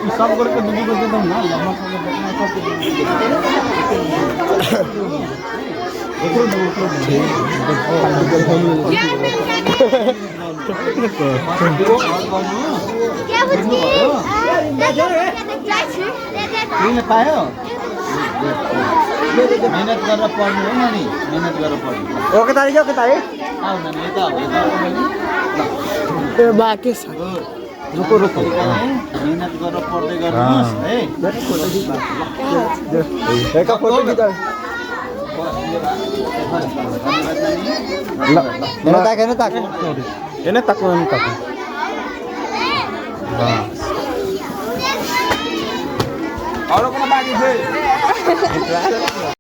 हिसाब करके दूरी बजे दो ना लम्बा समय देखना मेहनत कर पढ्नु हो नानी मेहनत गरेर पढ्नु ओके तारिक आउ नानी यता बाँकी छ रुको मेहनत गरेर पढ्दै गर्नुहोस् है एक फोटो खिच ल हेर्न ताक अरू कुनै बाँकी छ